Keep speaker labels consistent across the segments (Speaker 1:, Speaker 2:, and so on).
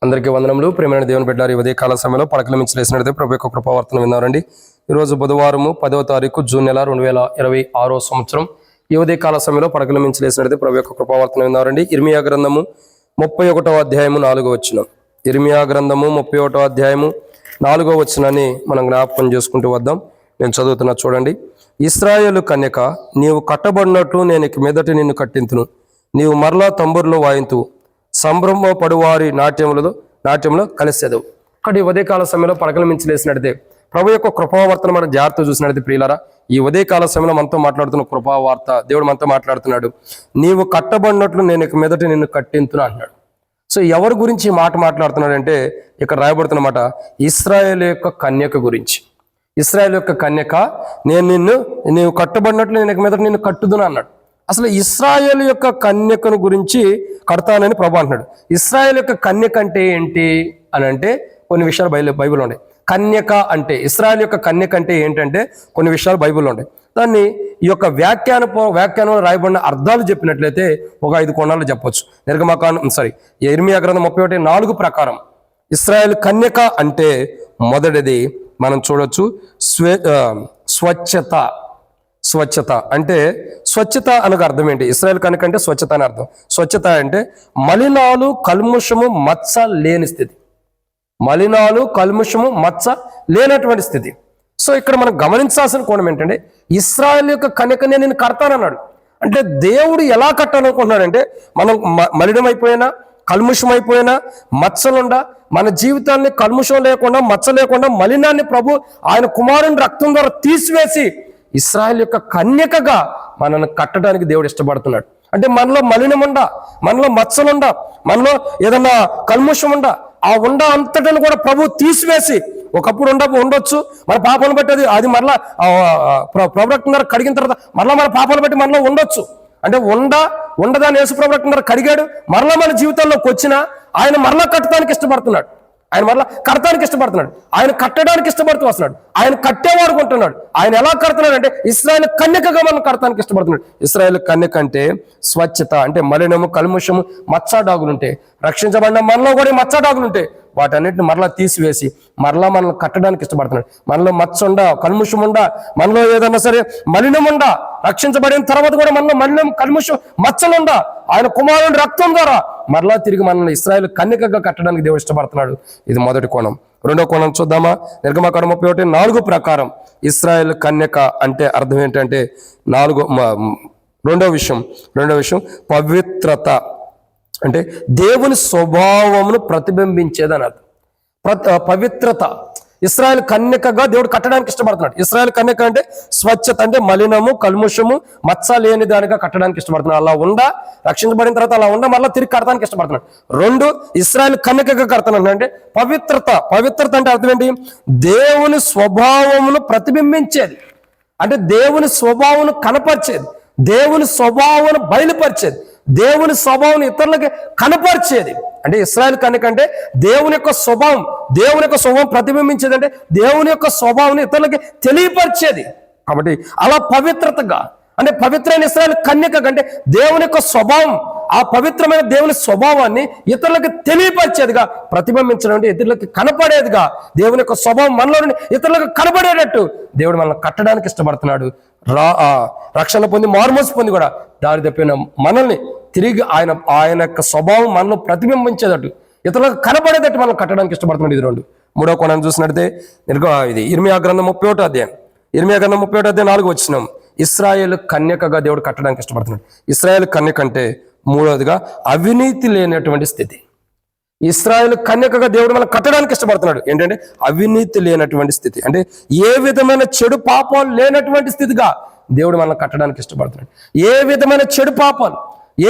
Speaker 1: అందరికీ వందనములు. ప్రేమైన దేవుని బిడ్డలారా, ఈ ఉదయ కాల సమయంలో పడకల మించి లేసినట్లయితే ప్రభు యొక్క కృపావర్తన విన్నారండి. ఈరోజు బుధవారము 10వ తారీఖు జూన్ నెల 2026 సంవత్సరం. ఈ ఉదయ కాల సమయంలో పడకల మించి లేసినట్లయితే ప్రభు యొక్క కృపావర్తన విన్నారండి. ఇర్మియా గ్రంథము 31వ అధ్యాయము 4వ వచనం. ఇర్మియా గ్రంథము 31వ అధ్యాయము 4వ వచనాన్ని మనం జ్ఞాపకం చేసుకుంటూ వద్దాం. నేను చదువుతున్నా చూడండి. ఇశ్రాయేలు కన్యక, నీవు కట్టబడినట్లు నేను ఇక మీదట నిన్ను కట్టింతును, నీవు మరలా తంబురులో వాయింతువు, సంభ్రమపడు వారి నాట్యంలో కలిసేదవు. అక్కడ ఉదయకాల సమయంలో పడకల మించి లేసినట్టే ప్రభు యొక్క కృపావార్తను మనం జాగ్రత్త చూసినట్టు ప్రియులారా, ఈ ఉదయకాల సమయంలో మనతో మాట్లాడుతున్న కృపావార్త దేవుడు మనతో మాట్లాడుతున్నాడు. నీవు కట్టబడినట్లు నేను ఇక మీదట నిన్ను కట్టింతున్నా అంటున్నాడు. సో ఎవరి గురించి ఈ మాట మాట్లాడుతున్నాడంటే ఇక్కడ రాయబడుతున్నమాట ఇశ్రాయేలు యొక్క కన్యక గురించి. ఇశ్రాయేలు యొక్క కన్యక, నీవు కట్టబడినట్లు నేను ఇక మీదట నిన్ను కట్టుదును అన్నాడు. అసలు ఇశ్రాయేలు యొక్క కన్యకను గురించి కడతానని ప్రభు అంటున్నాడు. ఇశ్రాయేలు యొక్క కన్యక అంటే ఏంటి అని అంటే కొన్ని విషయాలు బైబిల్లో ఉన్నాయి. కన్యక అంటే, ఇశ్రాయేలు యొక్క కన్యక అంటే ఏంటంటే కొన్ని విషయాలు బైబిల్లో ఉన్నాయి. దాన్ని ఈ యొక్క వ్యాఖ్యానంలో రాయబడిన అర్థాలు చెప్పినట్లయితే ఒక 5 కోణాలు చెప్పొచ్చు. ఇర్మియా గ్రంథం 31:4 ప్రకారం ఇశ్రాయేలు కన్యక అంటే మొదటిది మనం చూడొచ్చు స్వచ్ఛత. అంటే స్వచ్ఛత అనగా అర్థం ఏంటి? ఇశ్రాయేల్ కనుక అంటే స్వచ్ఛత అని అర్థం. స్వచ్ఛత అంటే మలినాలు, కల్ముషము, మచ్చ లేని స్థితి. మలినాలు, కల్ముషము, మచ్చ లేనటువంటి స్థితి. సో ఇక్కడ మనం గమనించాల్సిన కోణం ఏంటంటే ఇశ్రాయేల్ యొక్క కన్యకనే నేను కడతానన్నాడు. అంటే దేవుడు ఎలా కట్టాలనుకుంటున్నాడంటే మనం మలినం అయిపోయినా, కల్ముషం అయిపోయినా, మచ్చలుండా మన జీవితాన్ని కల్ముషం లేకుండా, మచ్చ లేకుండా మలినాన్ని ప్రభు ఆయన కుమారుని రక్తం ద్వారా తీసివేసి ఇశ్రాయేల్ యొక్క కన్యకగా మనల్ని కట్టడానికి దేవుడు ఇష్టపడుతున్నాడు. అంటే మనలో మలినముండా, మనలో మచ్చలుండా, మనలో ఏదన్నా కల్ముషం ఉండా, ఆ ఉండ అంతటిని కూడా ప్రభు తీసివేసి, ఒకప్పుడు ఉండొచ్చు మన పాపాలను బట్టి అది మరలా ప్రభు రక్తం ద్వారా కడిగిన తర్వాత మరలా మన పాపాలను బట్టి మనలో ఉండొచ్చు. అంటే ఉండదాన్ని యేసు ప్రభు రక్తం ద్వారా కడిగాడు, మరలా మన జీవితంలోకి వచ్చినా ఆయన మరలా కట్టడానికి ఇష్టపడుతున్నాడు. ఆయన మరలా కడతానికి ఇష్టపడుతున్నాడు. ఆయన కట్టడానికి ఇష్టపడుతూ వస్తున్నాడు. ఆయన కట్టేవాడు కొంటున్నాడు. ఆయన ఎలా కడుతున్నాడు అంటే ఇశ్రాయేలు కన్యకగా మనం కడతానికి ఇష్టపడుతున్నాడు. ఇశ్రాయేలు కన్యక అంటే స్వచ్ఛత. అంటే మలినము, కల్ముషము, మచ్చాడాగులుంటే, రక్షించబడిన మనలో కూడా మచ్చాడాగులుంటే వాటన్నిటిని మరలా తీసివేసి మరలా మనల్ని కట్టడానికి ఇష్టపడుతున్నాడు. మనలో మచ్చ ఉండా, కల్ముషం ఉండా, మనలో ఏదన్నా సరే మలినం ఉండా, రక్షించబడిన తర్వాత కూడా మనలో మలినం, కల్ముషం, మచ్చలుండా ఆయన కుమారుని రక్తం ద్వారా మరలా తిరిగి మనల్ని ఇశ్రాయేలు కన్యకగా కట్టడానికి దేవుడు ఇష్టపడుతున్నాడు. ఇది మొదటి కోణం. రెండో కోణం చూద్దామా? నిర్గమకాండం 31:4 ప్రకారం ఇశ్రాయేలు కన్యక అంటే అర్థం ఏంటంటే రెండో విషయం పవిత్రత. అంటే దేవుని స్వభావమును ప్రతిబింబించేదని అర్థం. పవిత్రత. ఇశ్రాయేలు కన్యకగా దేవుడు కట్టడానికి ఇష్టపడుతున్నాడు. ఇశ్రాయేలు కన్యక అంటే స్వచ్ఛత, అంటే మలినము, కల్ముషము, మచ్చ లేని దానిగా కట్టడానికి ఇష్టపడుతున్నాడు. అలా రక్షించబడిన తర్వాత అలా మళ్ళీ తిరిగి కట్టడానికి ఇష్టపడుతున్నాడు. 2 ఇశ్రాయేలు కన్యకగా కడతాను అంటే పవిత్రత అంటే అర్థం ఏంటి? దేవుని స్వభావమును ప్రతిబింబించేది. అంటే దేవుని స్వభావమును కనపరిచేది, దేవుని స్వభావమును బయలుపరిచేది, దేవుని స్వభావం ఇతరులకి కనపరిచేది. అంటే ఇశ్రాయేల్ కన్యక అంటే దేవుని యొక్క స్వభావం ప్రతిబింబించేది. అంటే దేవుని యొక్క స్వభావం ఇతరులకి తెలియపరిచేది. కాబట్టి అలా పవిత్రతగా, అంటే పవిత్రమైన ఇశ్రాయేల్ కన్యక అంటే దేవుని యొక్క స్వభావం, ఆ పవిత్రమైన దేవుని స్వభావాన్ని ఇతరులకు తెలియపరిచేదిగా, ప్రతిబింబించడం అంటే ఇతరులకి కనపడేదిగా, దేవుని యొక్క స్వభావం మనలో నుండి ఇతరులకు కనపడేటట్టు దేవుడు మనల్ని కట్టడానికి ఇష్టపడుతున్నాడు. రక్షణ పొంది, మారుమనసు పొంది కూడా దారి తప్పిన మనల్ని తిరిగి ఆయన యొక్క స్వభావం మనలో ప్రతిబింబించేటట్టు, ఇతరులకు కనపడేటట్టు మనం కట్టడానికి ఇష్టపడుతున్నాడు. ఇది 2. మూడో కోణాన్ని చూసినట్టే ఇది ఇర్మియా గ్రంథం 31వ అధ్యాయం. ఇర్మియా గ్రంథం 31వ అధ్యాయం 4వ వచనం. ఇశ్రాయేలు కన్యకగా దేవుడు కట్టడానికి ఇష్టపడుతున్నాడు. ఇశ్రాయేలు కన్యక అంటే మూడవదిగా అవినీతి లేనటువంటి స్థితి. ఇశ్రాయేలు కన్యకగా దేవుడు మనం కట్టడానికి ఇష్టపడుతున్నాడు. ఏంటంటే అవినీతి లేనటువంటి స్థితి. అంటే ఏ విధమైన చెడు పాపాలు లేనటువంటి స్థితిగా దేవుడు మనల్ని కట్టడానికి ఇష్టపడుతున్నాడు. ఏ విధమైన చెడు పాపాలు,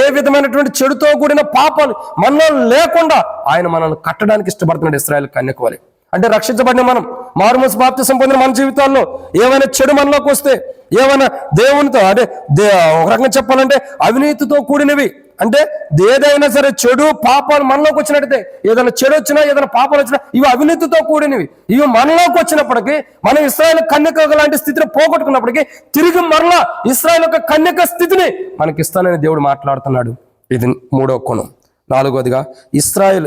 Speaker 1: ఏ విధమైనటువంటి చెడుతో కూడిన పాపాలు మనలో లేకుండా ఆయన మనల్ని కట్టడానికి ఇష్టపడుతున్నాడు. ఇశ్రాయేలు కన్యక వలె. అంటే రక్షించబడిన మనం, మారుమనసు బాప్తిసం పొందిన మన జీవితాల్లో ఏమైనా చెడు మనలోకి వస్తే, ఏమైనా దేవునితో అంటే ఒక రకంగా చెప్పాలంటే అవినీతితో కూడినవి, అంటే ఏదైనా సరే చెడు పాపాలు మనలోకి వచ్చినట్టయితే, ఏదైనా చెడు వచ్చినా, ఏదైనా పాపాలు వచ్చినా, ఇవి అవినీతితో కూడినవి. ఇవి మనలోకి వచ్చినప్పటికీ, మనం ఇశ్రాయేలు కన్యక లాంటి స్థితిని పోగొట్టుకున్నప్పటికీ తిరిగి మరలా ఇశ్రాయేలు యొక్క కన్యక స్థితిని మనకి ఇస్తానని దేవుడు మాట్లాడుతున్నాడు. ఇది 3వ కోణం. నాలుగోదిగా ఇశ్రాయేల్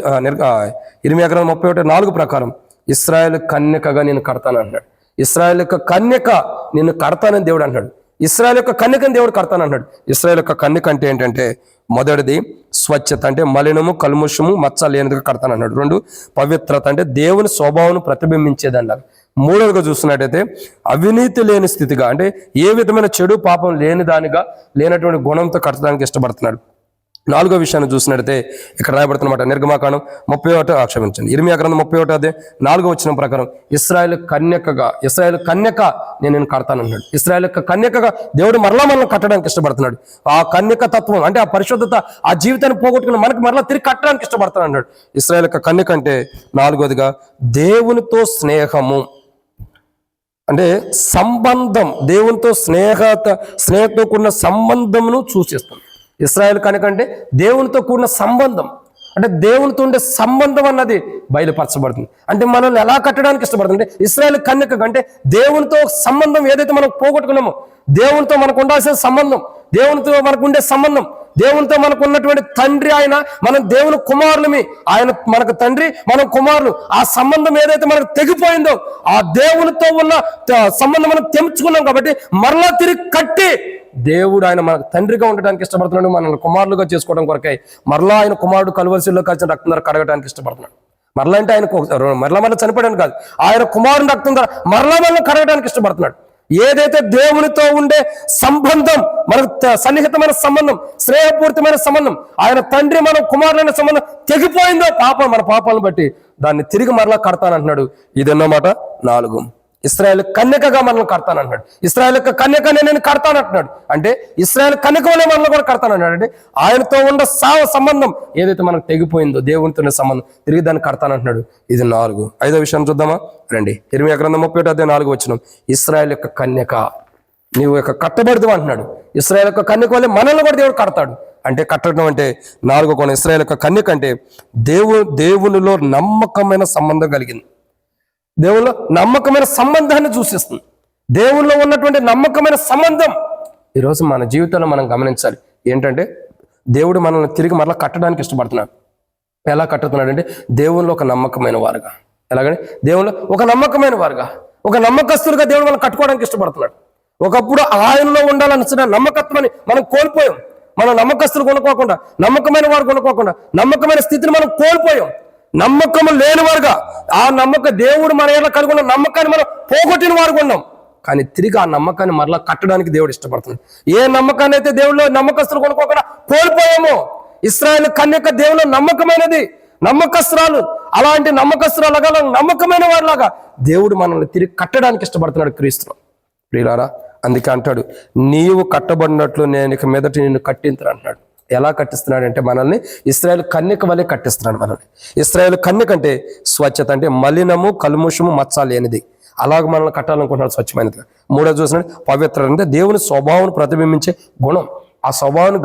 Speaker 1: ఇర్మీయా గ్రంథం 31:4 ప్రకారం ఇశ్రాయేల్ కన్యకగా నేను కడతాను అన్నాడు. ఇశ్రాయేల్ యొక్క కన్యక నిన్ను కడతానని దేవుడు అన్నాడు. ఇశ్రాయేల్ యొక్క కన్యకని దేవుడు కడతాను అన్నాడు. ఇశ్రాయేల్ యొక్క కన్యక అంటే ఏంటంటే మొదటిది స్వచ్ఛత, అంటే మలినము కల్ముషము మచ్చ లేనిదిగా కడతాను అన్నాడు. 2 పవిత్రత, అంటే దేవుని స్వభావం ప్రతిబింబించేది అన్నారు. 3వదిగా చూస్తున్నట్టయితే అవినీతి లేని స్థితిగా, అంటే ఏ విధమైన చెడు పాపం లేని దానిగా లేనటువంటి గుణంతో కట్టడానికి ఇష్టపడుతున్నాడు. 4వ విషయాన్ని చూసినట్టయితే ఇక్కడ రాయబడుతున్నమాట నిర్గమాకాండం 31 ఇర్మీయా గ్రంథం 31:4 వచనం ప్రకారం ఇశ్రాయేల్ కన్యక నేను కడతానన్నాడు. ఇశ్రాయేల్ యొక్క కన్యకగా దేవుడు మరలా మనల్ని కట్టడానికి ఇష్టపడుతున్నాడు. ఆ కన్యక తత్వం, అంటే ఆ పరిశుద్ధత, ఆ జీవితాన్ని పోగొట్టుకుని మనకు మరలా తిరిగి కట్టడానికి ఇష్టపడతాను అన్నాడు. ఇశ్రాయేల్ యొక్క కన్యక అంటే 4వదిగా దేవునితో స్నేహము, అంటే సంబంధం, దేవునితో స్నేహంతో కూడిన సంబంధమును సూచిస్తుంది. ఇశ్రాయేల్ కనుక అంటే దేవునితో కూడిన సంబంధం, అంటే దేవునితో ఉండే సంబంధం అన్నది బయలుపరచబడుతుంది. అంటే మనల్ని ఎలా కట్టడానికి ఇష్టపడుతుంది అంటే ఇశ్రాయేల్ కన్యక అంటే దేవునితో సంబంధం ఏదైతే మనం పోగొట్టుకున్నామో, దేవునితో మనకు ఉండాల్సిన సంబంధం, దేవునితో మనకు ఉండే సంబంధం, దేవునితో మనకు ఉన్నటువంటి తండ్రి ఆయన, మనం దేవుని కుమారులమి, ఆయన మనకు తండ్రి, మనం కుమారులు. ఆ సంబంధం ఏదైతే మనకు తెగిపోయిందో ఆ దేవునితో ఉన్న సంబంధం మనం తెంచుకున్నాం కాబట్టి మరలా తిరిగి కట్టి దేవుడు ఆయన మనకు తండ్రిగా ఉండడానికి ఇష్టపడుతున్నాడు. మనల్ని కుమారులుగా చేసుకోవడం కొరకై మరలా ఆయన కుమారుడు కలువరిశిలో కలిసిన రక్తం ద్వారా కడగడానికి ఇష్టపడుతున్నాడు. మరలా అంటే ఆయన మరలా చనిపోయాడు కాదు, ఆయన కుమారుని రక్తం ద్వారా మరలా మనల్ని కడగడానికి ఇష్టపడుతున్నాడు. ఏదైతే దేవునితో ఉండే సంబంధం, మనకు సన్నిహితమైన సంబంధం, శ్రేయపూరితమైన సంబంధం, ఆయన తండ్రి మన కుమారులైన సంబంధం తెగిపోయిందో మన పాపాలను బట్టి దాన్ని తిరిగి మరలా కడతానంటున్నాడు. ఇదన్నమాట 4. ఇశ్రాయేల్ కన్యకగా మనల్ని కడతానంటున్నాడు. ఇశ్రాయేల్ యొక్క కన్యకనే నేను కడతానంటున్నాడు. అంటే ఇశ్రాయేల్ కన్యక వల్లే మనల్ని కూడా కడతానంటున్నాడు. అంటే ఆయనతో ఉన్న సంబంధం ఏదైతే మనకు తెగిపోయిందో దేవునితో సంబంధం తిరిగి దాన్ని కడతానంటున్నాడు. ఇది 4. 5వ విషయం చూద్దామా రండి. ఇర్మీయా గ్రంథం 31:4 వచనం ఇశ్రాయేల్ యొక్క కన్యక నీవు యొక్క కట్టబడదు అంటున్నాడు. ఇశ్రాయేల్ యొక్క కన్యక వల్లే మనల్ని కూడా దేవుడు కడతాడు. అంటే కట్టడం అంటే 4వ కోణం. ఇశ్రాయేల్ యొక్క కన్యక అంటే దేవునిలో నమ్మకమైన సంబంధం కలిగింది, దేవునిలో నమ్మకమైన సంబంధాన్ని సూచిస్తుంది. దేవునిలో ఉన్నటువంటి నమ్మకమైన సంబంధం ఈరోజు మన జీవితంలో మనం గమనించాలి. ఏంటంటే దేవుడు మనల్ని తిరిగి మరలా కట్టడానికి ఇష్టపడుతున్నాడు. ఎలా కట్టుతున్నాడు అంటే దేవునిలో ఒక నమ్మకమైన వారుగా, ఎలాగంటే దేవునిలో ఒక నమ్మకమైన వారుగా, ఒక నమ్మకస్తులుగా దేవుడు మనం కట్టుకోవడానికి ఇష్టపడుతున్నాడు. ఒకప్పుడు ఆయనలో ఉండాలన్న నమ్మకత్వాన్ని మనం కోల్పోయాం. మనం నమ్మకస్తులు కొనుక్కోకుండా, నమ్మకమైన వారు కొనుక్కోకుండా, నమ్మకమైన స్థితిని మనం కోల్పోయాం. నమ్మకం లేని వారుగా, ఆ దేవుడు మన ఏళ్ళ కలిగి ఉన్న నమ్మకాన్ని మనం పోగొట్టిన వారు ఉన్నాం. కానీ తిరిగి ఆ నమ్మకాన్ని మరలా కట్టడానికి దేవుడు ఇష్టపడుతున్నాడు. ఏ నమ్మకాన్ని అయితే దేవుళ్ళు నమ్మకస్తులు కొనుక్కోకుండా కోల్పోయామో, ఇశ్రాయేల్ కన్యక దేవుళ్ళు నమ్మకమైనది, నమ్మకస్తురాలు. అలాంటి నమ్మకస్తురాలుగా, నమ్మకమైన వారిలాగా దేవుడు మనల్ని తిరిగి కట్టడానికి ఇష్టపడుతున్నాడు క్రీస్తులో. ప్రియులారా, అందుకే అంటాడు నీవు కట్టబడినట్లు నేను ఇక మీదటి నిన్ను కట్టించను అంటున్నాడు. ఎలా కట్టిస్తున్నాడు అంటే మనల్ని ఇశ్రాయేల్ కన్యక వల్లే కట్టిస్తున్నాడు మనల్ని. ఇశ్రాయేల్ కన్యక అంటే స్వచ్ఛత, అంటే మలినము కల్ముషము మచ్చ లేనిది. అలాగ మనల్ని కట్టాలనుకుంటున్నాడు స్వచ్ఛమైనదిగా. 3వ చూసినట్టు పవిత్రత, అంటే దేవుని స్వభావం ప్రతిబింబించే గుణం. ఆ స్వభావాన్ని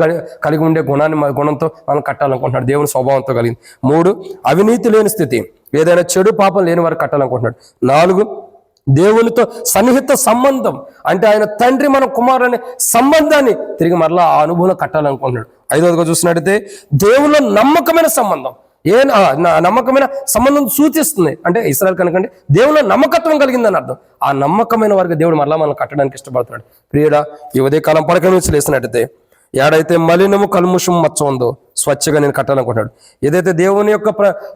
Speaker 1: కలిగి ఉండే గుణంతో మనం కట్టాలనుకుంటున్నాడు, దేవుని స్వభావంతో కలిగింది. 3 అవినీతి లేని స్థితి, ఏదైనా చెడు పాపం లేని వారు కట్టాలనుకుంటున్నాడు. 4 దేవునితో సన్నిహిత సంబంధం, అంటే ఆయన తండ్రి మన కుమారుడు అనే సంబంధాన్ని తిరిగి మరలా ఆ అనుభవం కట్టాలనుకుంటున్నాడు. 5వదిగా చూసినట్టయితే దేవునిలో నమ్మకమైన సంబంధం, నమ్మకమైన సంబంధం సూచిస్తుంది. అంటే ఇశ్రాయేల్ కనుకంటే దేవునిలో నమ్మకత్వం కలిగిందని అర్థం. ఆ నమ్మకమైన వారికి దేవుడు మరలా మనం కట్టడానికి ఇష్టపడుతున్నాడు. ప్రియుడా, ఈ ఉదయకాలం పడక నుంచి లేసినట్టయితే ఏడైతే మలినము కల్ముషం మచ్చ ఉందో స్వచ్ఛగా నేను కట్టాలనుకుంటున్నాడు. ఏదైతే దేవుని యొక్క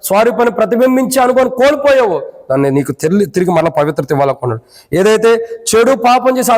Speaker 1: స్వరూపాన్ని ప్రతిబింబించి అనుకోని కోల్పోయావో దాన్ని నీకు తిరిగి మళ్ళీ పవిత్రత ఇవ్వాలనుకున్నాడు. ఏదైతే చెడు పాపం చేసి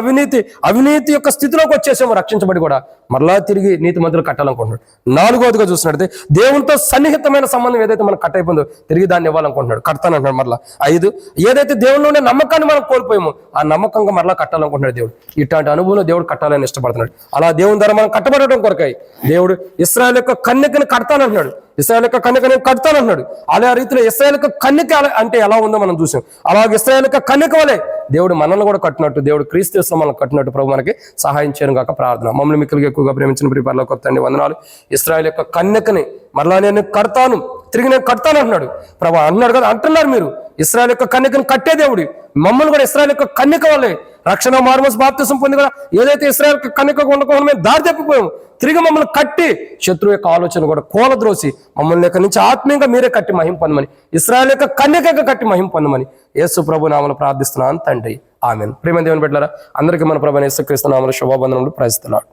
Speaker 1: అవినీతి యొక్క స్థితిలోకి వచ్చేసామో రక్షించబడి కూడా మరలా తిరిగి నీతి మంతులు కట్టాలనుకుంటున్నాడు. 4వదిగా చూసినట్టయితే దేవునితో సన్నిహితమైన సంబంధం ఏదైతే మనకు కట్ అయిపోయిందో తిరిగి దాన్ని ఇవ్వాలనుకుంటున్నాడు, కడతానంటున్నాడు మరలా. 5 ఏదైతే దేవునిలో ఉండే నమ్మకాన్ని మనం కోల్పోయామో ఆ నమ్మకంగా మరలా కట్టాలనుకుంటున్నాడు దేవుడు. ఇట్లాంటి అనుభవం దేవుడు కట్టాలని ఇష్టపడుతున్నాడు. అలా దేవుని ద్వారా మనం కట్టబడటం కొరకై దేవుడు ఇశ్రాయేల్ యొక్క కన్యకను కడతానంటున్నాడు. ఇశ్రాయేల్ యొక్క కన్యక నేను కడతానంటున్నాడు. అలా రీతిలో ఇశ్రాయేల్ యొక్క కన్యక అంటే ఎలా ఉందో మనం చూసాం. అలాగే ఇశ్రాయేల్ యొక్క కన్యక వలె దేవుడు మనల్ని కూడా కట్టినట్టు, దేవుడు క్రీస్తు యేసులో మనల్ని కట్టినట్టు ప్రభు మనకి సహాయం చేయను గాక ప్రార్థన. మమ్మల్ని మిక్కులుగా ఎక్కువగా ప్రేమించిన ప్రియ పరలోకపు తండ్రి వందనాలు. ఇశ్రాయేల్ యొక్క కన్యకని మరలా నేను కడతాను, తిరిగి నేను కడతాను అంటున్నాడు ప్రభు. అన్నాడు కదా, అంటున్నారు మీరు ఇశ్రాయేల్ యొక్క కన్యకను కట్టే దేవుడు, మమ్మల్ని కూడా ఇశ్రాయేల్ యొక్క కన్యక వల్లే రక్షణ మార్మస్ బాప్తిసం పొంది కూడా ఏదైతే ఇశ్రాయేల్ కన్యకగా ఉండకుండా మేము దారి తప్పిపోయాము, తిరిగి మమ్మల్ని కట్టి శత్రువు యొక్క ఆలోచన కూడా కూలద్రోసి మమ్మల్ని ఇక్కడి నుంచి ఆత్మీయంగా మీరే కట్టి మహిమ పొందమని, ఇశ్రాయేల్ యొక్క కన్యకగా కట్టి మహిమ పొందమని యేసు ప్రభు నామములో ప్రార్థిస్తున్నాను తండ్రి, ఆమేన్. ప్రియమైన దేవుని బిడ్డలారా, అందరికీ మన ప్రభువైన యేసుక్రీస్తు నామములో శుభవందనములు. Praise the lord.